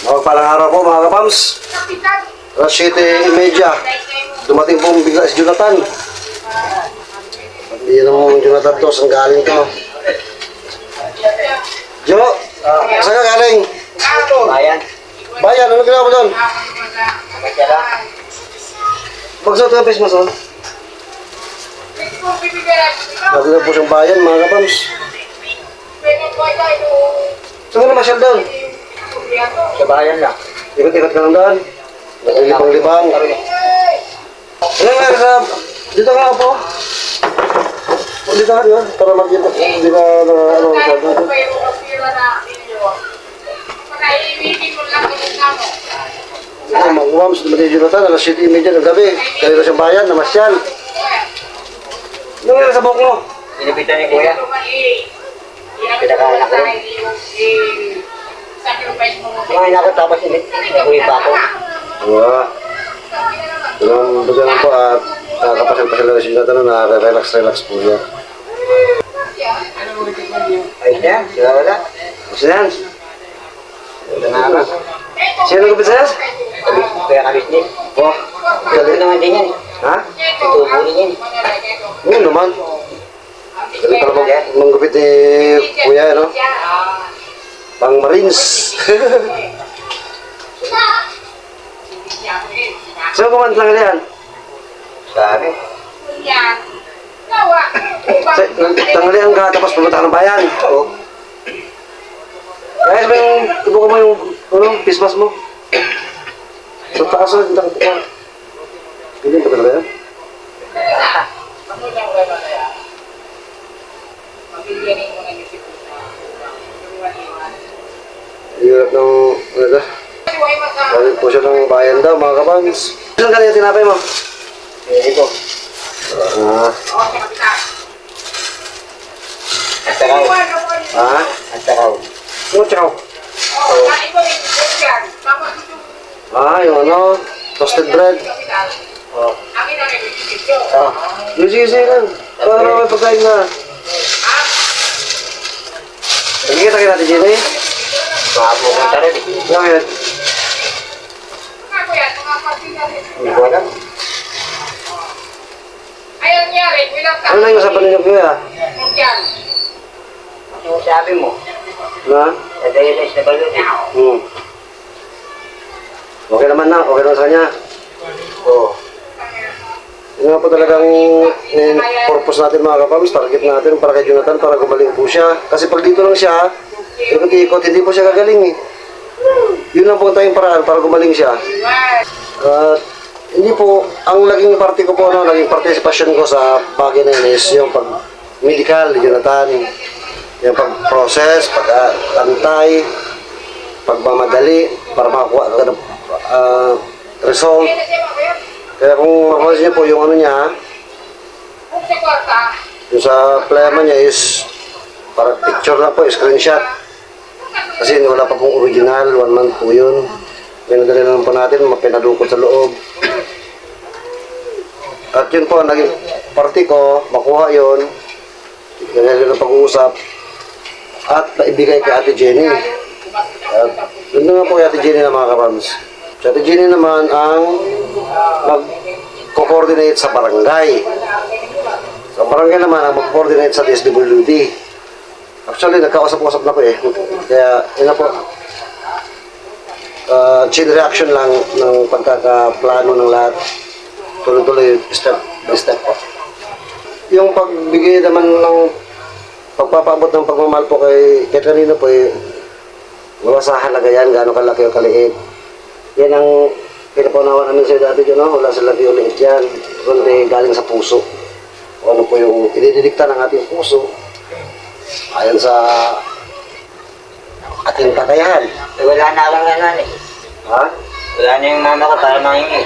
Mapagpalang araw po mga kapams. Alas 7:30. Dumating po bigla si Jonathan. Hindi naman Jonathan to, saan galing to? Jo, saan ka galing? Bayan. Bayan, ano ginawa mo doon? Masyala. Bagsak ka face mask, oh. Lagi na po siyang bayan mga kapams. Saan ka na masyal doon? Sa bayan lang. Ikot-ikot ka lang doon. Naglibang-libang. Ano nga sa... Dito nga po. Dito ka yun. Para mag-ipot. Hindi ka ano sa dito. Ay, mga kumams, dumating si Jonathan, alas 7:30 ng gabi. Kanina siyang bayan, namasyal. Ano nga sa buhok mo? Pinipitan ni Kuya. Pinakain ako. Kumain ako tapos inuwi pa ako. Wah. Ganun ba ganun po at nakakapasal-pasal na si Jonathan na relax po siya. Ayos na yan. Sila wala. Gusto yan? Wala na ako. Sino nagkapit sa'yo? Kuya Kabis din. Oh, Tubo naman din yan. ha? Tubo din yan. Oo naman. Galing pala manggupit ni Kuya, no? Pang Marines. So, kumanta lang yan? Sabi. Tanghalian ka, tapos pumunta ka ng bayan. Oo. Guys, ba yung, ibuka mo yung, pismas mo? Sa taas na, hindi ka. Hindi ba talaga yan? Hirap ng, ano galing po siya ng bayan daw, mga kapans. Saan kanina tinapay mo? Ito. Ah, At sakaw. ha? At sakaw. Ano, chow? Ah, yung ano, toasted bread. Oo. Ah, sige lang. Para may pagkain na. Nagkikita kayo natin, Jenny? Makapupunta rin eh. Bakit? Hindi ko alam. Ano na yung usapan ninyo, Kuya? Yung sabi mo, Na? lagay sa isnabalot eh. Okay naman sa kanya. Oo. Yun nga po talagang purpose natin mga kapams, target natin para kay Jonathan, para gumaling po siya. Kasi pag dito lang siya, ikot-ikot, hindi po siya gagaling eh. Yun lang po ang tayong paraan para gumaling siya. At hindi po, ang naging parte ko po, naging participation ko sa bagay na yun is yung pag-medical, Jonathan, yung pag-process, pag-antay, pagmamadali, para makakuha ka ng result. Kaya kung mapapansin niyo po yung ano niya, yung sa plema niya is para picture na po, screenshot. Kasi wala pa pong original, 1 month po yun. Pinadali na lang po natin, mapinadukot sa loob. At yun po, naging party ko, makuha yun. Ganyan yung pag-uusap. At naibigay kay Ate Jenny. At yun nga po kay Ate Jenny na mga kapams. Si Ate Jenny naman ang mag-coordinate sa barangay. Sa barangay naman ang mag-coordinate sa DSWD. Actually, nagkausap-usap na po eh. Kaya, yun na po. Chain reaction lang ng pagkakaplano ng lahat. Tuloy-tuloy, step by step po. Yung pagbigay naman ng pagpapaabot ng pagmamahal po kay kanino po eh, wala sa halaga yan, gaano kalaki o kaliit. Yan ang pinapaunawa namin sa'yo dati dyan, no? Wala sa laki o liit yan, kundi galing sa puso. O ano po yung idididikta ng ating puso ayon sa ating kakayahan. Wala na akong ganon eh. Ha? Wala na yung mama ko para mangingi.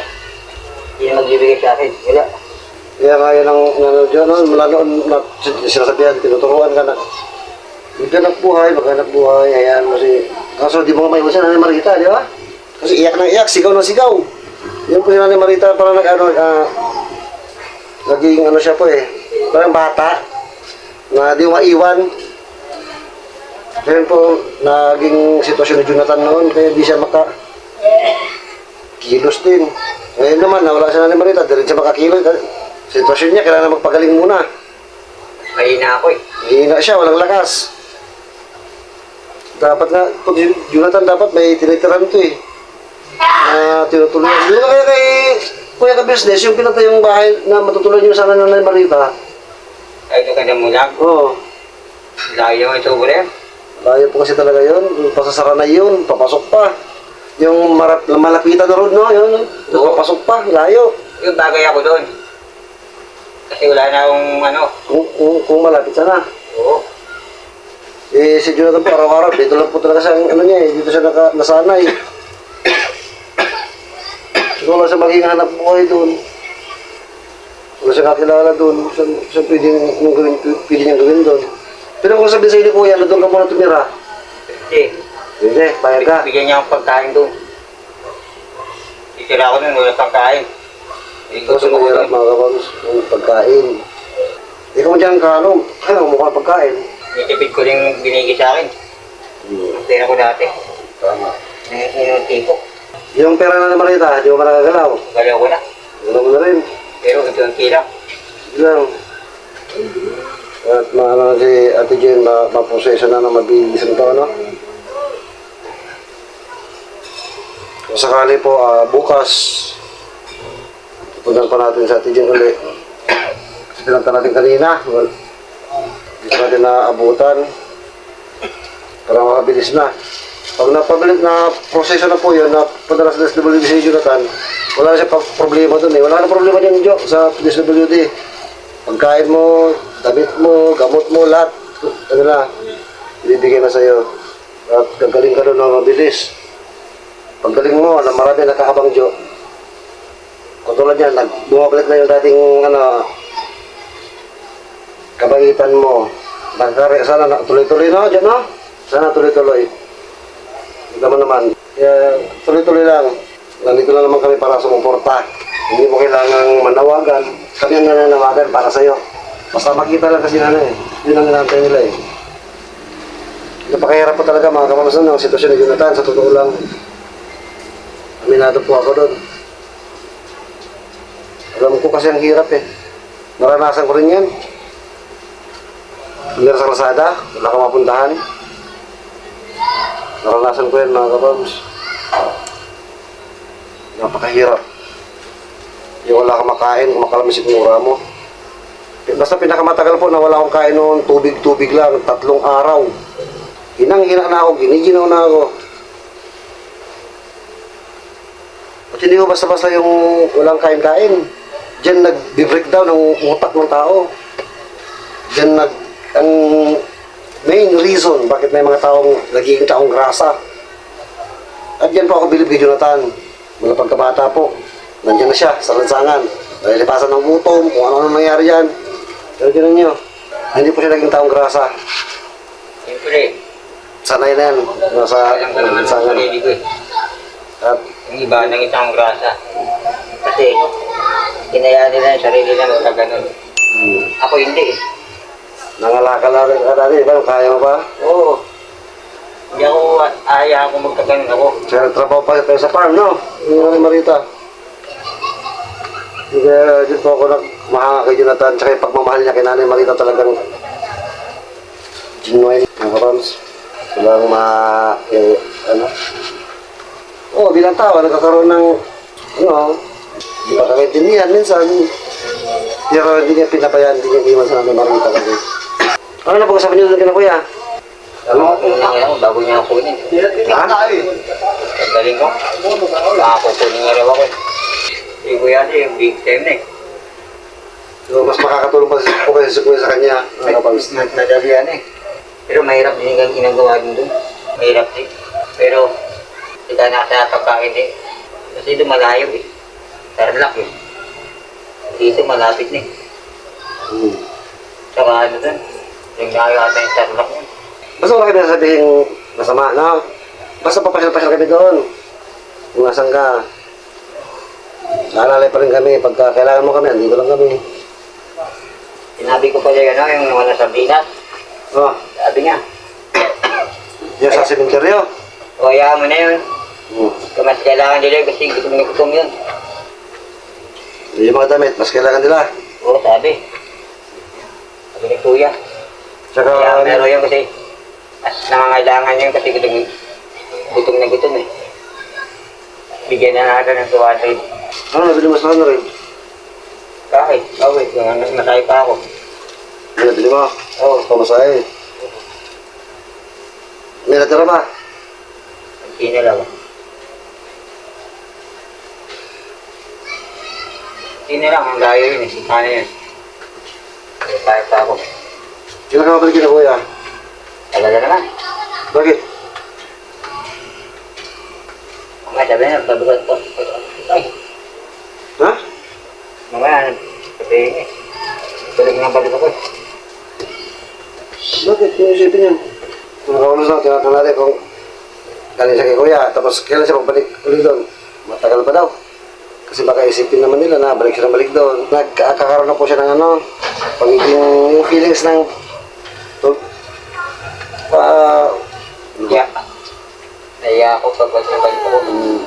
Hindi na magbibigay sa akin. Wala. Kaya nga yan ang dyan, no? Mula noon na sinasabihan, tinuturuan ka na maghanap buhay, ayan mo si... Kaso di mo nga maiwasan na ni Marita, di ba? Kasi iyak ng iyak, sigaw ng sigaw. Yan po si Nanay Marita, parang naging ano siya po eh, parang bata, na di maiwan. Ngayon po, naging sitwasyon ni Jonathan noon, kaya di siya kilos din. Ngayon naman, nawala siya na ni Marita, di rin siya makakilos. Sitwasyon niya, kailangan magpagaling muna. Mahina ako eh. Hihina siya, walang lakas. Dapat nga, pag Jonathan dapat may tinitiran to eh. Tinutuloy. Hindi na kaya kay Kuya ka-business, yung pinatayong bahay na matutuloy niyo sana ng Marita. Ay, ito ka na muna. Oo. Layo yung ito ko rin. Layo po kasi talaga yun. Pasasara na yun, papasok pa. Yung malapitan na road, no? Yun, Oo. papasok pa, layo. Yung bagay ako doon. Kasi wala na akong ano. Kung malapit sana. Oo. Eh, si Jonathan po, araw-araw, dito lang po talaga siya, ano niya eh, dito siya nasanay. So, wala siya maging hanap buhay doon. Wala siya kakilala doon. Siya pwede niyang gawin doon. Pero kung sabihin sa'yo ni Kuya, na doon ka muna tumira. Hindi. Hindi, bayad ka. Bigyan niya akong pagkain doon. Titira ako doon, wala pagkain. Hindi ko Kasi mahirap mga kapagos, yung pagkain. Ikaw mo dyan ka, ano, mukha pagkain. Nitipid ko rin binigay sa akin. Ang pera ko dati. Tama. Yung tipo. Yung pera na naman Marita, di mo pa nakagalaw. Galaw ko na. Galaw mo na rin. Pero ito ang tira. Yun lang. At maano si Ate Jen, maproseso na mabilis ito, ano? Kung sakali po, bukas, pupuntan pa natin sa Ate Jen ulit. Kasi pinunta natin kanina. Hindi pa natin naabutan. Para makabilis na. Pag napabilis na proseso na po yun, na padala sa DSWD si Jonathan, wala na siya problema dun eh. Wala na problema dyan, Jo, sa DSWD. Pagkain mo, damit mo, gamot mo, lahat. Ano na, ibibigay na sa'yo. At gagaling ka doon na mabilis. Paggaling mo, na marami nakahabang, Jo. Katulad yan, bumabalik na yung dating, kabagitan mo. Sana tuloy-tuloy na, dyan, no? Sana tuloy-tuloy. Ikaw naman. Kaya tuloy-tuloy lang. Nandito lang naman kami para sumuporta. Hindi mo kailangang manawagan. Kami ang nananawagan para sa'yo. Basta makita lang kasi yun ang inaantay nila eh. Napakahirap po talaga mga kapamasan ng sitwasyon ni Jonathan. Sa totoo lang. Aminado po ako doon. Alam ko kasi ang hirap eh. Naranasan ko rin yan. Hindi sa Lazada, wala ka mapuntahan. Naranasan ko yan mga kapams. Napakahirap. Yung wala kang makain, kumakalamis yung mura mo. Basta pinakamatagal po na wala akong kain noon, tubig-tubig lang, 3 araw. Hinang-hina na ako, giniginaw na ako. At hindi ko basta-basta yung walang kain-kain. Diyan nag-breakdown ang utak ng tao. Diyan ang main reason bakit may mga taong nagiging taong grasa. At yan po ako bilib kay Jonathan. Mula pagkabata po, nandiyan na siya sa lansangan. Nalilipasan ng gutom, kung ano nangyari yan. Pero tinan nyo, hindi po siya naging taong grasa. Siyempre, Sanay na yan, nasa alam ko naman sa lansangan. sarili ko eh. At Yung iba nang isang grasa. Kasi, kinaya nila yung sarili na magkaganon. Ako hindi eh. nangalakala rin ka dati, ba? Kaya mo pa? Oo. Hindi ako, ayaw ako magkaganon ako. Siya nagtrabaho pa tayo sa farm, no? Yung ni Marita. Kaya dito po ako nagmahanga kay Jonathan, tsaka yung pagmamahal niya kay Nanay Marita talagang genuine, mga kapams. Walang bilang tao, nagkakaroon ng, hindi pa kakaintindihan minsan. Pero hindi niya pinabayaan, hindi niya iwan sa Nanay Marita kasi. Ano na pag-usapan niyo doon kina Kuya? Ano? Kailangan mo, bago niya ako kunin. Ha? Ang galing ko. Makakukunin nga raw ako eh. Si Kuya yung big time na eh. So, mas makakatulong pa po kasi si Kuya sa kanya, mga kapams. Nadalian eh. Pero mahirap din yung ginagawa din doon. Mahirap din. Pero, hindi nasa pagkain eh. Kasi doon malayo eh. Tarlac eh. Dito malapit na eh. Saka ano doon. Yung nakakata yung Tarlac yun. Basta wala kayo sabihin masama, no? Basta papasyal-pasyal kami doon. Kung nasan ka. Naalala pa rin kami. Pagka kailangan mo kami, andito lang kami. Sinabi ko pala yun, yung nawala sa binas. Oh, Sabi niya, Yung sa sementeryo. O, hayaan mo na yun. Hmm. Kung mas kailangan nila yun, kasi gutom na gutom yun. Yung mga damit, mas kailangan nila. Oo, sabi. Sabi ni Kuya. Tsaka, Kaya meron yun kasi mas nangangailangan yun kasi gutom na gutom eh. Bigyan na natin ng 200. ano, nabili mas na rin? Kahit, wait, masay pa ako. Nabili mo? Oo, Pamasahe. May natira ba? hindi lang. Hindi lang, ang layo yun eh. Ano yun? Masay pa ako. Sino ka mabalik na kuya? Talaga naman. Bakit? Mamaya sabi na, pabigat ko. Ay, Ha? mamaya, sabi eh. Balik ng ako. Bakit? Yung isipin yan. Nakaulos na, tinatanong natin kung galing siya kay kuya, tapos kailan siya pagbalik ulit doon. Matagal pa daw. Kasi baka isipin naman nila na balik siya na balik doon. Nagkakaroon na po siya ng ano, pagiging yung feelings ng Kaya, naiya ako pag nabalik ako.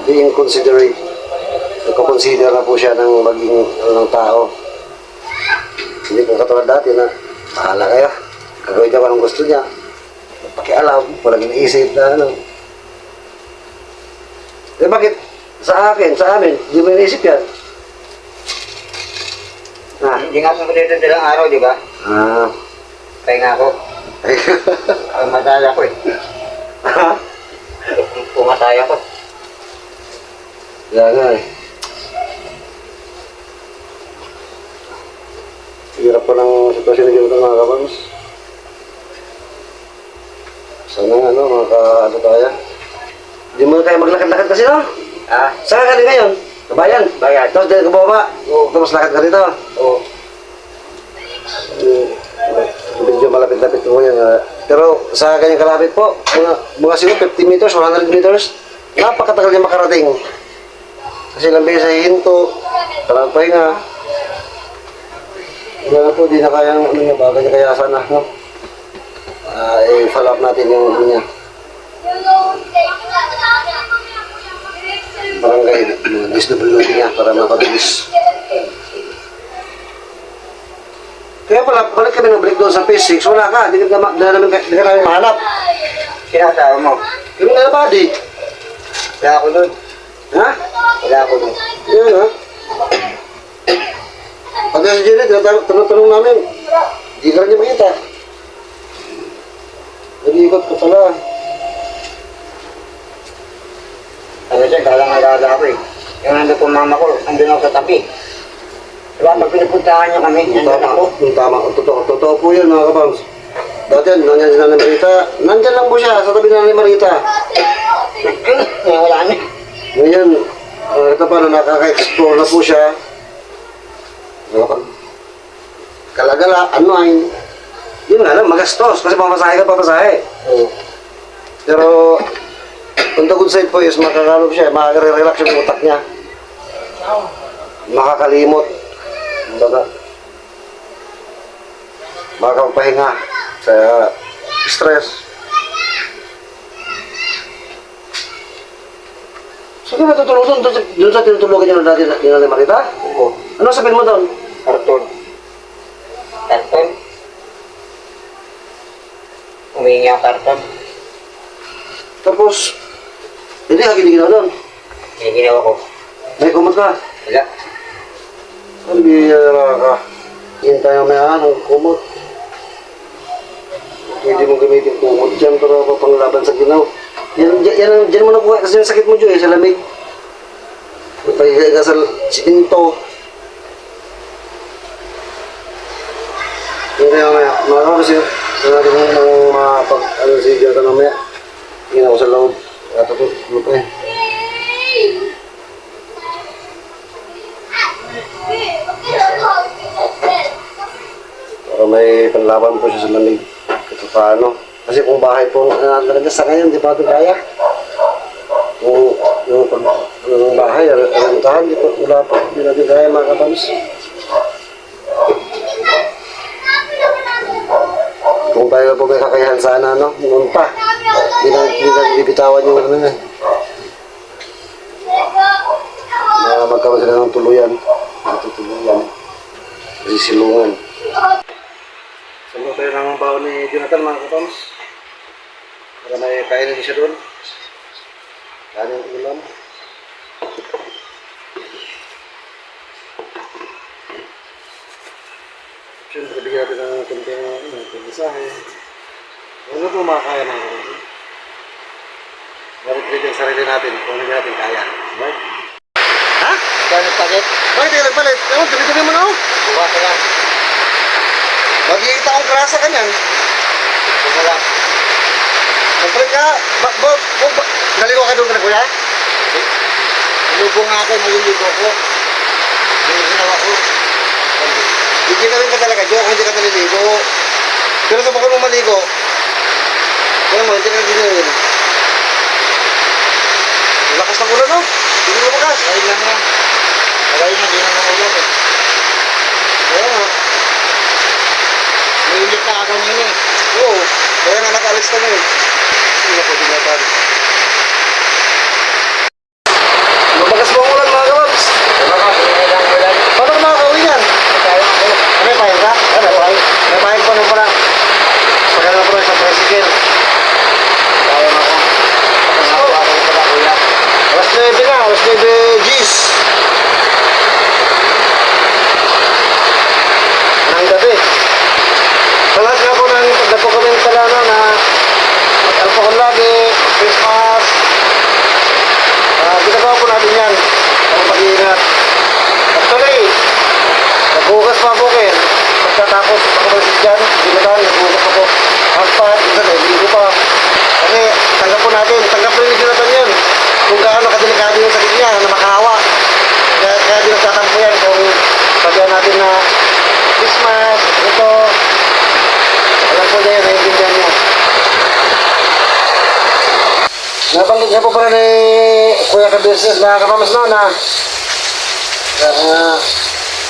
being considerate. Nagko-consider na po siya ng maging ng tao. Hindi kung katulad dati na bahala kayo. Gagawin niya anong gusto niya. Pakialam, walang iniisip na ano. Eh bakit? Sa akin, sa amin, di mo iniisip yan. Hindi nga ako dito dalang araw, di ba? Ah. Kaya nga ako. Masaya ko eh. Pumasaya ko. Kaya nga eh. Hirap po ng sitwasyon na ganito mga kabams. Sana nga ano, ano tayo. Hindi mo na tayo maglakad-lakad kasi no? Ah, Saan ka rin ngayon? Sa bayan? Bayan. Tapos dahil ka bumaba? Oo. Tapos lakad ka dito? oo. Medyo malapit-lapit po yan. Pero sa ganyang kalapit po, mga siguro 50 meters, 100 meters, napakatagal niya makarating. Kasi ilang beses sa hihinto, parang pahinga. Wala na po, di na kayang ano niya, bagay niya kaya sana, no? I-follow up natin yung ano niya. Barangay, DSWD niya para mapabilis. Kaya pala, balik kami ng break doon sa phase 6, wala ka, di ka namin mahanap. Sinasawa mo. Yung na body. Wala ako doon. Ha? Wala ako doon. Yan ha? Pag nasa Jenny, tanong namin, di ka rin niya makita. Nag-iikot ko pala. Ano siya, galang-alala ako eh. Yung nandun kong mama ko, nandun ako sa tabi. Diba, pag pinupuntahan niyo kami, Yung nandun ako. tama, yung tama. Totoo po yun mga kapangs. Dati yan, nandiyan si Nanay Marita. Nandyan lang po siya, sa tabi ni Nanay Marita. Wala na. Ngayon, ito pa na nakaka-explore na po siya. Kalagala, unwind. Yun nga lang, magastos. Kasi pamasahe ka, pamasahe. Oo. Pero, on the good side po is makakano siya, makaka-relax yung utak niya. Makakalimot. Baga, makakapahinga sa stress. So, di ba tutulog doon sa tinutulugan niyo na dati ni Nanay Marita? Oo. Ano sabihin mo doon? Karton. Karton. Humingi ang karton. Tapos, hindi ka giniginaw doon. Yung ginawa ko. May kumot ka. Wala. Ang bihira ka. Hintay ang may ng kumot. Pwede mong gamitin kumot dyan para panglaban sa ginaw. Yan mo nakuha kasi yung sakit mo dyan eh, sa lamig. Magpahiga ka sa sinto. Hindi na mamaya. Mga kasi, natin mong ano ka mamaya. Hingin ako sa loob. Ato ko, lupa eh. Para may panlaban po siya sa lamig. Ito paano. Kasi kung bahay po, naganda sa ngayon, di pa ito kaya. Yung bahay, alantahan, di pa, wala pa. Di natin kaya mga kapams. Kung tayo po may kakayahan sana, no? Noon pa. Hindi na bibitawan yung ano na. Na magkaroon sila ng tuluyan. Matutuluyan. Kasi silungan. Salo tayo ng baon ni Jonathan mga kapams. Para may kainin din siya doon. Kanin ulam. Siyempre, bigyan natin ng kunting pagkasahe. Ano po makakaya ng kapams? Balik yung sarili natin kung hindi natin kaya. Right? Ha? Ikaw nagpalit? Bakit hindi nagpalit? Ewan, dumi-dumi mo na ako. Buka ka lang. Magkikita akong grasa ka niyan. Buka lang. Nagpalit ka? Naligo ka doon ka na kuya? Lubo nga ako, maliligo ko. Ano ginawa ko? Hindi na rin ka talaga, Joe, kung hindi ka naliligo. Pero sa bakit mo maligo, kaya mo, hindi ka naliligo. Lakas ng ulan, no? Hindi mo makas. Ngayon lang yan. Kaway na, di naman ulan eh. Kaya nga. Mainit na ako ngayon eh. Oo. Kaya nga nakaalis ka na eh. Hindi na po dinatan. Mabagas mo ang ulan, mga kababs. Bukas, ngayon lang ulan. Paano ka makakauwi yan? Kaya ako. May pahig ka? May pahig. May pahig pa nung parang. Pagka na parang sa tricycle. Kaya ako. Pangako ako pala kuya. Alas 9 na, alas 9 G's. Nang gabi. Sa lahat nga po ng pagdapo kami ng Talano na mag-alcohol lagi, Christmas. Ginagawa po natin yan. Ang pag-iingat. Actually, nagbukas pa po kayo. Pagkatapos, pagkabalik dyan, ginagawa, nagbukas ako. Hagpat, minsan, naligo pa. Kasi, tanggap po natin. Tanggap po yung Jonathan yan. Kung gaano kadelikado yung sakit niya na makahawa. Kaya di nagtatampo yan kung sabihan natin na Christmas, ito. Alam po niya yun, naiintindihan niya. Nabanggit niya po pala ni Kuya Ka-Business na kapamas na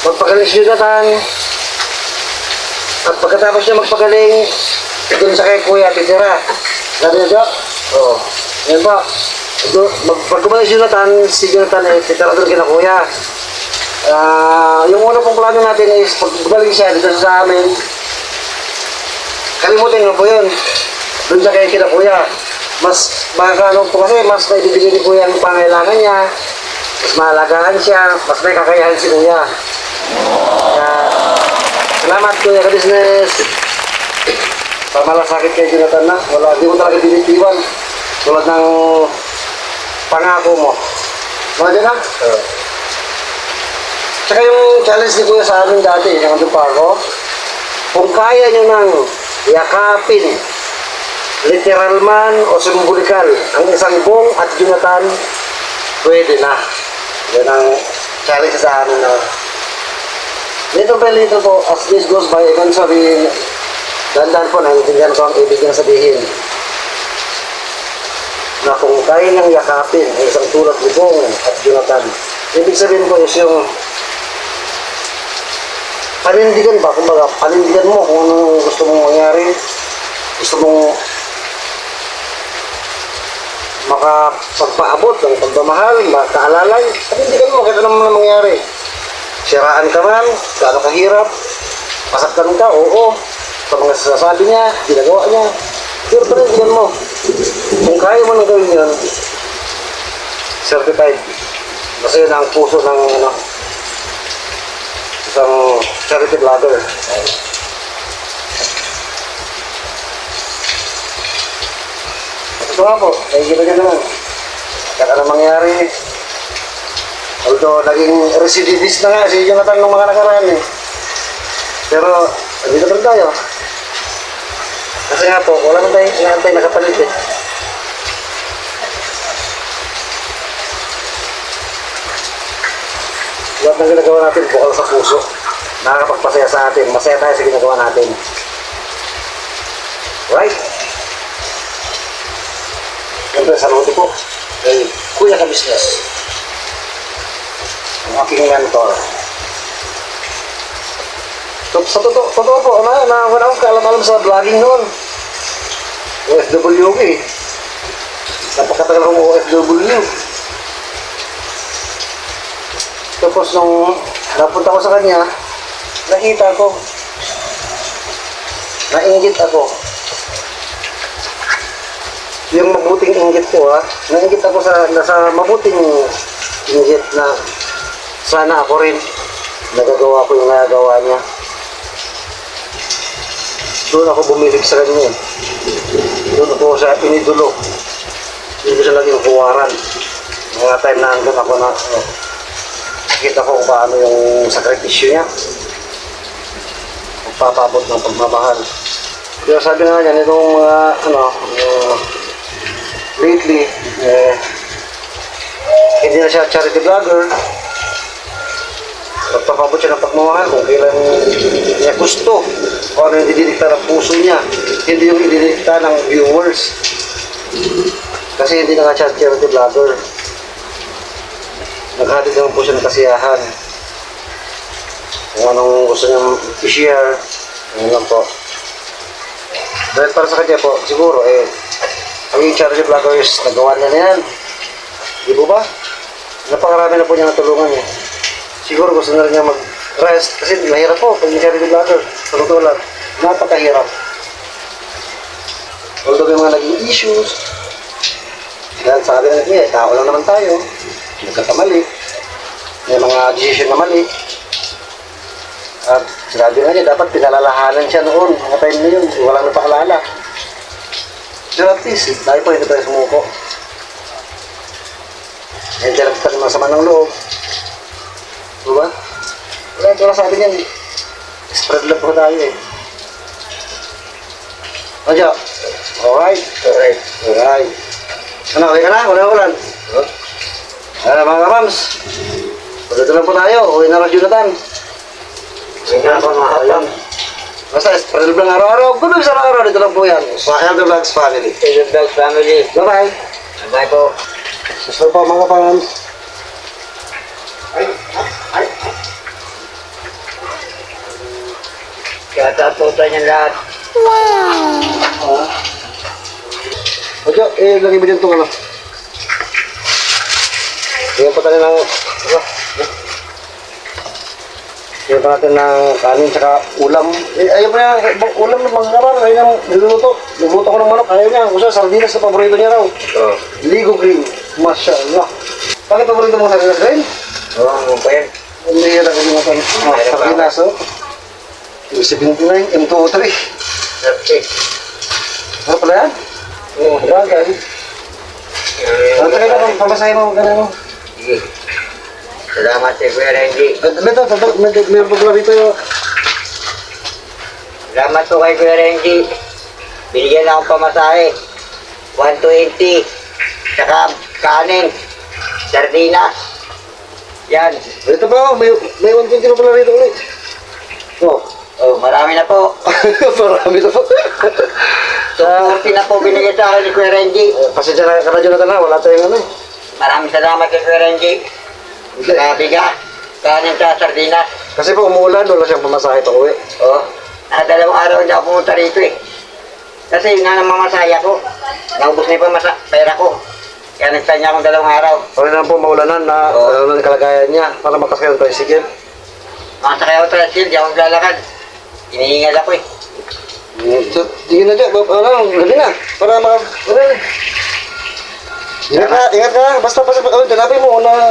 magpagaling si Jonathan. At pagkatapos niya magpagaling, dun sa kay Kuya titira. Sabi niya, Dok? Oo. Ngayon pa, pag gumaling si Jonathan eh, titira doon kina Kuya. Yung una pong plano natin is, pag gumaling siya dito sa amin, kalimutin mo po yun. Doon sa kay kina Kuya. Mas ano po kasi, mas may bibigyan ni Kuya ang pangailangan niya. Mas maalagaan siya, mas may kakayahan si Kuya. Kaya, salamat Kuya Ka-Business. Pamalasakit kay Jonathan na. Wala, di mo talaga binitiwan. Tulad ng pangako mo. Mga dyan ha? Tsaka yung challenge ni Kuya sa amin dati, yung andun pa ako, kung kaya nyo nang yakapin, literal man o simbolikal, ang isang Bong at Jonathan, pwede na. Yan ang challenge sa amin na little by little po, as this goes by, eventually, dandan po, naintindihan ko ang ibig niyang sabihin. Na kung kaya niyang yakapin ang isang tulad ni Bong at Jonathan, ibig sabihin po is yung panindigan ba, kumbaga, panindigan mo kung anong gusto mong mangyari, gusto mong makapagpaabot ng pagmamahal, makaalalay, panindigan mo kahit anong mangyari. Siraan ka man, gaano kahirap, masaktan ka, oo, sa mga sasabi niya, ginagawa niya, pero panindigan mo. Kung kaya mo nang gawin yun, certified. Kasi yun ang puso ng isang charity vlogger. Ito nga po, nakikita nyo naman. Kaya ano mangyari. Although, naging recidivist na nga si Jonathan ng mga nakaraan eh. Pero, dito pa rin tayo. Kasi nga po, wala nang tayo nakapalit eh. Lahat ng ginagawa natin, bukal sa puso. Nakakapagpasaya sa atin. Masaya tayo sa ginagawa natin. Right? Siyempre, saludo po kay Kuya Ka-Business, ang aking mentor. Sa totoo po, wala akong kaalam-alam sa vlogging noon. OFW ko eh. Napakatagal kong OFW. Tapos nung napunta ko sa kanya, nakita ko, nainggit ako. Yung mabuting inggit ko nainggit ako sa mabuting inggit na sana ako rin nagagawa ko yung nagagawa niya. Doon ako bumilig sa kanya. Doon ako sa inidulo. Hindi ko siya naging kuwaran. Mga time na andun ako na nakita ko kung paano yung sakripisyo niya. Magpapabot ng pagmamahal. Kaya sabi nga niya, nitong mga lately, hindi na siya charity vlogger. Magpapabot siya ng pagmamahal kung kailan niya gusto. Kung ano yung ididikta ng puso niya. Hindi yung ididikta ng viewers. Kasi hindi na nga siya charity vlogger. Naghatid naman po siya ng kasiyahan. Kung anong gusto niyang i-share, yun lang po. Dahil para sa kanya po, siguro ang charity vloggers, nagawa niya na yan. Di po ba? Napakarami na po niya natulungan niya. Siguro gusto na rin niya mag-rest kasi mahirap po pag yung charity vlogger. Pagkutulan, napakahirap. Although may mga naging issues, dahil sa atin niya, tao lang naman tayo. Nagkakamali. May mga decision na mali. At sinabi nga niya, dapat pinalalahanan siya noon. Mga time na yun, walang napakalala. Pero at least, tayo po hindi tayo sumuko. Hindi tayo naman sama ng loob. Diba? Wala sa atin yan. Spread love po tayo Adyo. Alright. Alright. Ano, okay ka na? Wala na ulan. Mga kapams. Pagdato lang po tayo. Uwi na lang Jonathan. Sige na ako mga kapam. Basta, spread love lang araw-araw. Good vibes araw-araw. Dito lang po yan. Sa Elder Vlogs Family. Elder Vlogs Family. Bye-bye. Bye po. Susunod po mga kapams. Kaya po sa inyo lahat. Adyo, lagay mo dyan itong ano. Tingnan pa tayo ng tingnan pa natin ng kanin tsaka ulam. Ayaw pa niya, ulam ng mga kabar. Ayaw niya niluluto. Nagluto ko ng manok. Ayaw niya. Gusto, sardinas na paborito niya raw. Ligo green. Mashallah. Bakit paborito mo sardinas green? Oo, pa yan. Hindi yan nakalimutan. Sardinas, Yung 79, M203. Okay. Ano pala yan? Oo, bagay. Ano tayo na, pamasahin mo, gano'n mo. Sige. Salamat sa Kuya Renji. Meron pa pala rito yung... Salamat po kay Kuya Renji. Binigyan akong pamasahe. 120. Saka kanin. Sardinas. Yan. Ito pa, may 120 pa pala rito ulit. Oh, marami na po. Marami na po. 240 na po binigay sa akin ni Kuya Renji. Pasensya na ka na Jonathan na, wala tayong ano. Maraming salamat kay Kuya Renji. Biga, kanin sa sardinas. Kasi po umuulan, wala siyang pamasahe pa uwi. Oh, dalawang araw hindi ako pumunta rito Kasi yun nga namamasaya ko. Naubos na yung pera ko. Kaya nagtanya akong 2 araw. Pwede na po maulanan na ano ng kalagayan niya para makasakay ng tricycle. Makasakay ako tricycle, di ako maglalakad. Hinihingal ako Sige na dyan, gabi na. Para ingat ka, basta tanapin mo na...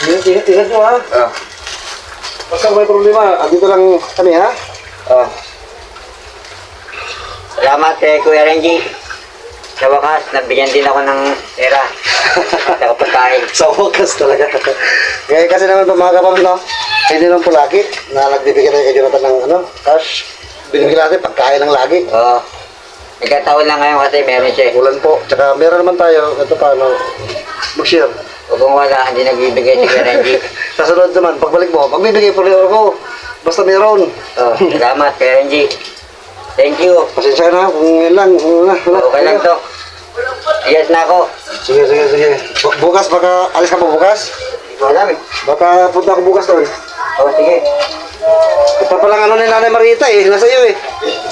Ingat mo Basta kung may problema, andito lang kami Salamat kay Kuya Renji. Sa wakas, nabigyan din ako ng pera. At ako pagkain. Sa wakas talaga. Ngayon kasi naman po mga kapam, hindi naman po lagi na nagbibigyan tayo kay Jonathan ng cash. Binibigyan natin pagkain ng lagi. Oo. Nagkataon lang ngayon kasi meron siya. Ulan po. Tsaka meron naman tayo. Ito pa, mag-share. O kung wala, hindi nagbibigay si Kuya Renji. Sa sunod naman, pagbalik mo, magbibigay po rin ako. Basta meron. Salamat Kuya Renji. Thank you. Pasensya na, kung yun lang. Okay lang to. Ayos na ako. Sige. Bukas, baka alis ka po bukas? Wala Baka punta ako bukas doon. sige. Ito palang ni Nanay Marita nasa iyo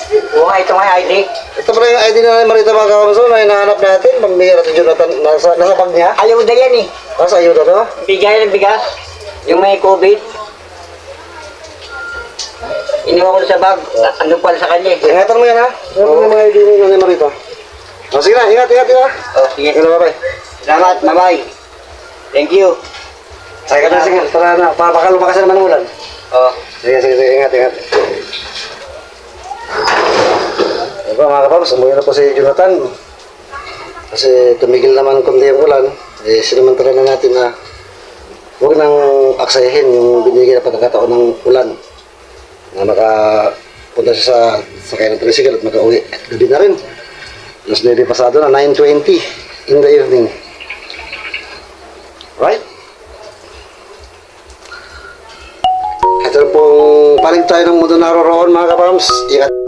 Oo nga, ito nga yung ID. Ito pala yung ID na Nanay Marita mga kapams na hinahanap natin. Pambihira si Jonathan. Nasa bag niya. Ayuda yan eh. Nasa ayuda to. Bigay ng bigas. Yung may COVID. Iniwan ko sa bag. Ano pala sa kanya eh. Ingatan mo yan ha. Ingatan mo yung mga ID ni Nanay Marita. O sige na, ingat. Oh, sige. Sige na, bye-bye. Salamat, bye-bye. Thank you. Sige na, sige. Tara na. Baka lumakas naman ang ulan. Oh. Sige. Ingat. Diba mga kapams, umuwi na po si Jonathan. Kasi tumigil naman kundi ang ulan. Eh, sinamantala na natin na huwag nang aksayahin yung binigay na pagkakataon ng ulan. Na makapunta siya sa sakay ng tricycle at makauwi. Gabi na rin. Alas 9 pasado na, 9:20 in the evening. Right? Ito pong palig tayo ng mundo naroroon mga kapams. Ingat.